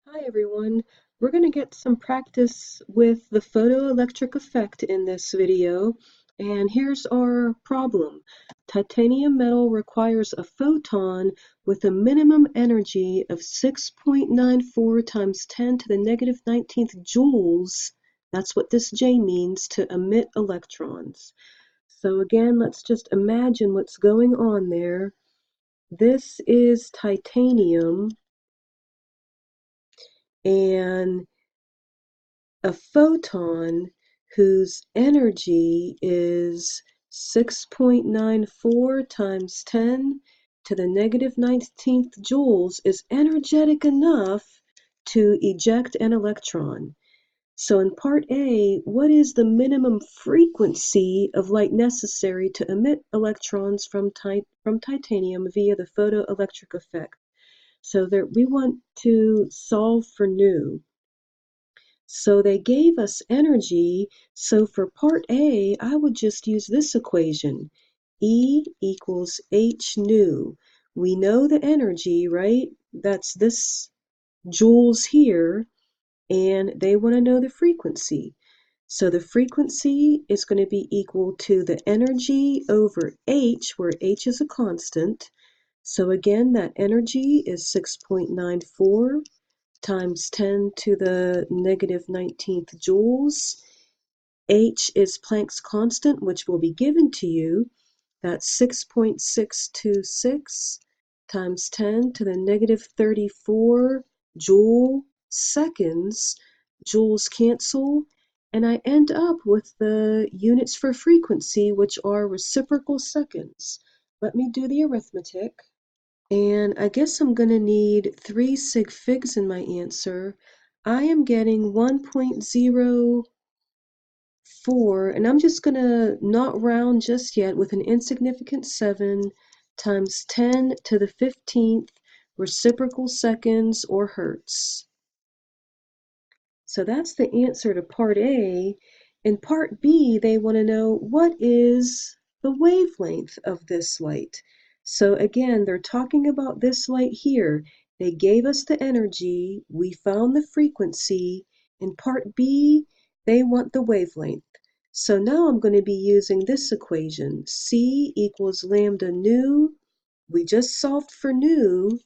Hi everyone. We're going to get some practice with the photoelectric effect in this video. And here's our problem. Titanium metal requires a photon with a minimum energy of 6.94 times 10 to the negative 19th joules. That's what this J means, to emit electrons. So again, let's just imagine what's going on there. This is titanium, and a photon whose energy is 6.94 times 10 to the negative 19th joules is energetic enough to eject an electron. So in part A, what is the minimum frequency of light necessary to emit electrons from titanium via the photoelectric effect? So there, we want to solve for nu. So they gave us energy. So for part A, I would just use this equation. E equals h nu. We know the energy, right? That's this joules here, and they want to know the frequency. So the frequency is going to be equal to the energy over h, where h is a constant. So again, that energy is 6.94 times 10 to the negative 19th joules. H is Planck's constant, which will be given to you. That's 6.626 times 10 to the negative 34 joule seconds. Joules cancel, and I end up with the units for frequency, which are reciprocal seconds. Let me do the arithmetic. And I guess I'm going to need 3 sig figs in my answer. I am getting 1.04, and I'm just going to not round just yet with an insignificant 7 times 10 to the 15th reciprocal seconds or hertz. So that's the answer to part A. In part B, they want to know what is the wavelength of this light. So again, they're talking about this light here. They gave us the energy, we found the frequency. In part B, they want the wavelength. So now I'm going to be using this equation. C equals lambda nu. We just solved for nu.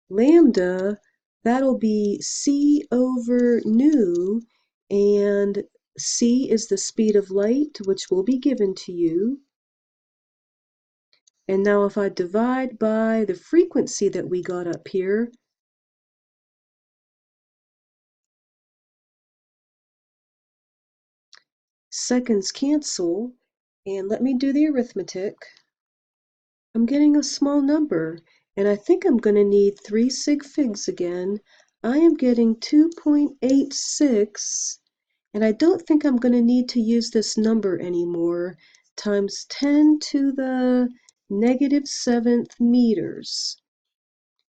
Lambda, that'll be c over nu, and c is the speed of light, which will be given to you. And now if I divide by the frequency that we got up here, seconds cancel, and let me do the arithmetic. I'm getting a small number, and I think I'm going to need 3 sig figs again. I am getting 2.86, and I don't think I'm going to need to use this number anymore, times 10 to the negative 7th meters.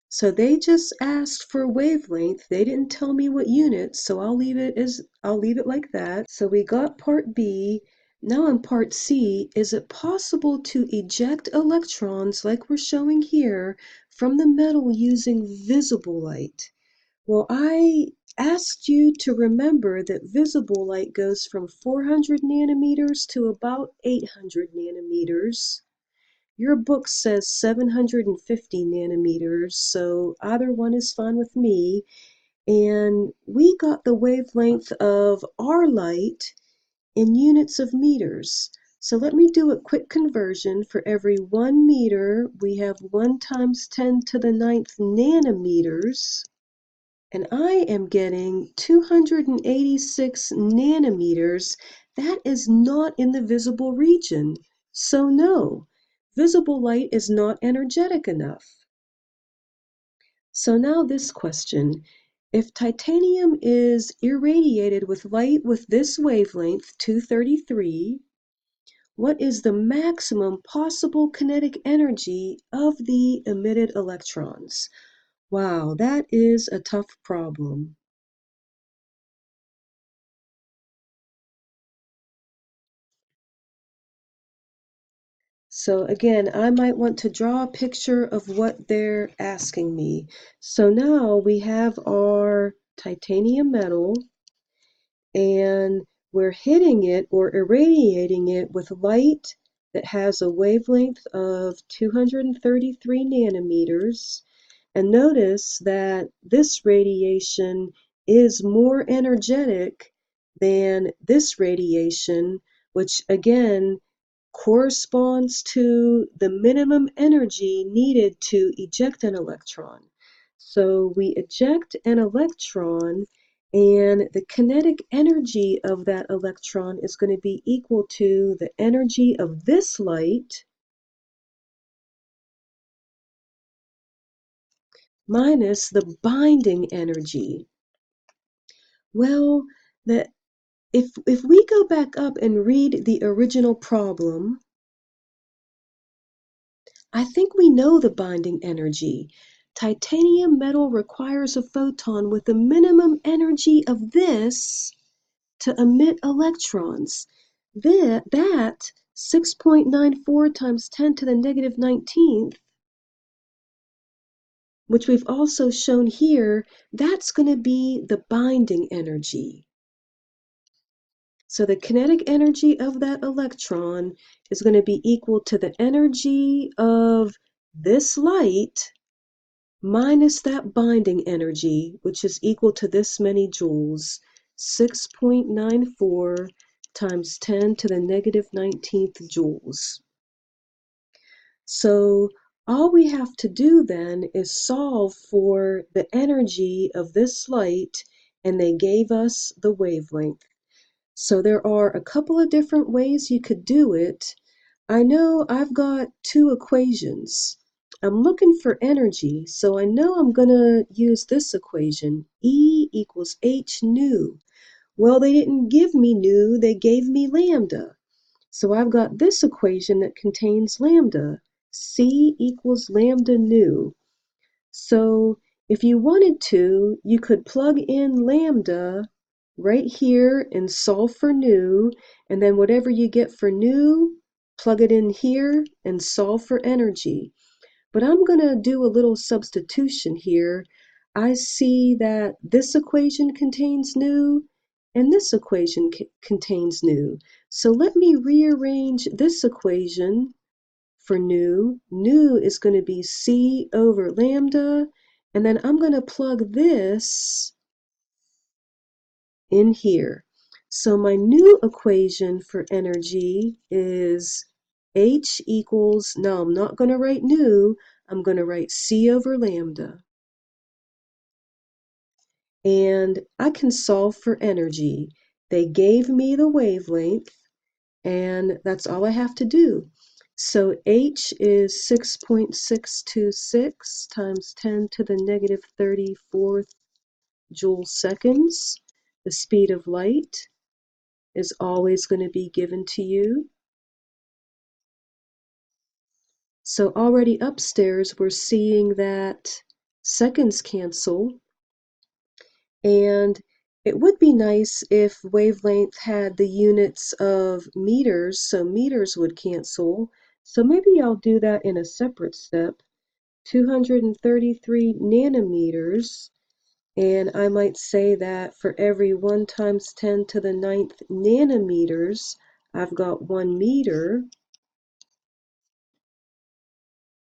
So they just asked for wavelength. They didn't tell me what units, so I'll leave it like that. So we got part B. Now in part C, is it possible to eject electrons like we're showing here from the metal using visible light? Well, I asked you to remember that visible light goes from 400 nanometers to about 800 nanometers. Your book says 750 nanometers, so either one is fine with me. And we got the wavelength of our light in units of meters. So let me do a quick conversion. For every 1 meter, we have 1 times 10 to the 9th nanometers. And I am getting 286 nanometers. That is not in the visible region. So no, visible light is not energetic enough. So now this question. If titanium is irradiated with light with this wavelength, 233, what is the maximum possible kinetic energy of the emitted electrons? Wow, that is a tough problem. So again, I might want to draw a picture of what they're asking me. So now we have our titanium metal and we're hitting it or irradiating it with light that has a wavelength of 233 nanometers. And notice that this radiation is more energetic than this radiation, which again corresponds to the minimum energy needed to eject an electron. So we eject an electron, and the kinetic energy of that electron is going to be equal to the energy of this light minus the binding energy. Well, the, if we go back up and read the original problem, I think we know the binding energy. Titanium metal requires a photon with a minimum energy of this to emit electrons. That 6.94 times 10 to the negative 19th, which we've also shown here, that's going to be the binding energy. So the kinetic energy of that electron is going to be equal to the energy of this light minus that binding energy, which is equal to this many joules, 6.94 times 10 to the negative 19th joules. So all we have to do then is solve for the energy of this light, and they gave us the wavelength. So there are a couple of different ways you could do it. I know I've got two equations. I'm looking for energy, so I know I'm going to use this equation, E equals h nu. Well, they didn't give me nu, they gave me lambda. So I've got this equation that contains lambda, C equals lambda nu. So if you wanted to, you could plug in lambda right here and solve for nu, and then whatever you get for nu, plug it in here and solve for energy. But I'm going to do a little substitution here. I see that this equation contains nu and this equation contains nu. So let me rearrange this equation for nu. Nu is going to be C over lambda, and then I'm going to plug this in here. So my new equation for energy is H equals, now I'm not going to write nu, I'm going to write C over lambda. And I can solve for energy. They gave me the wavelength, and that's all I have to do. So H is 6.626 times 10 to the negative 34th joule seconds. The speed of light is always going to be given to you. So already upstairs, we're seeing that seconds cancel, and it would be nice if wavelength had the units of meters, so meters would cancel. So maybe I'll do that in a separate step. 233 nanometers, and I might say that for every 1 times 10 to the 9th nanometers, I've got 1 meter.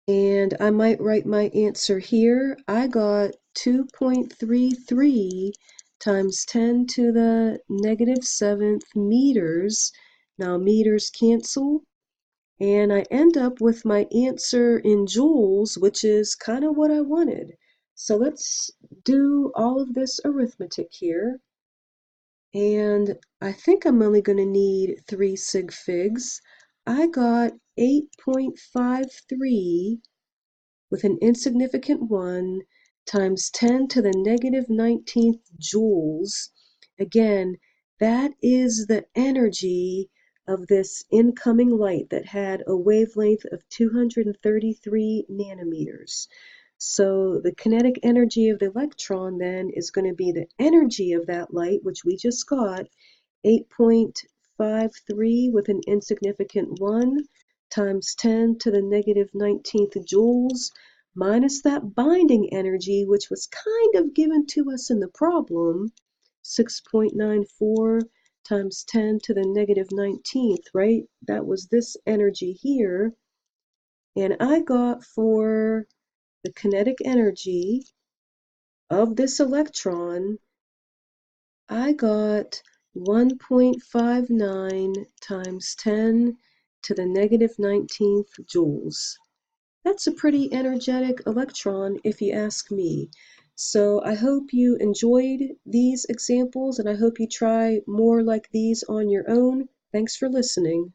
And I might write my answer here. I got 2.33 times 10 to the negative 7th meters. Now meters cancel, and I end up with my answer in joules, which is kind of what I wanted. So let's do all of this arithmetic here. And I think I'm only going to need 3 sig figs. I got 8.53 with an insignificant 1 times 10 to the negative 19th joules. Again, that is the energy of this incoming light that had a wavelength of 233 nanometers. So the kinetic energy of the electron then is going to be the energy of that light, which we just got, 8.53 with an insignificant 1 times 10 to the negative 19th joules minus that binding energy, which was kind of given to us in the problem, 6.94 times 10 to the negative 19th, right? That was this energy here. And I got for the kinetic energy of this electron, I got 1.59 times 10 to the negative 19th joules. That's a pretty energetic electron if you ask me. So I hope you enjoyed these examples and I hope you try more like these on your own. Thanks for listening.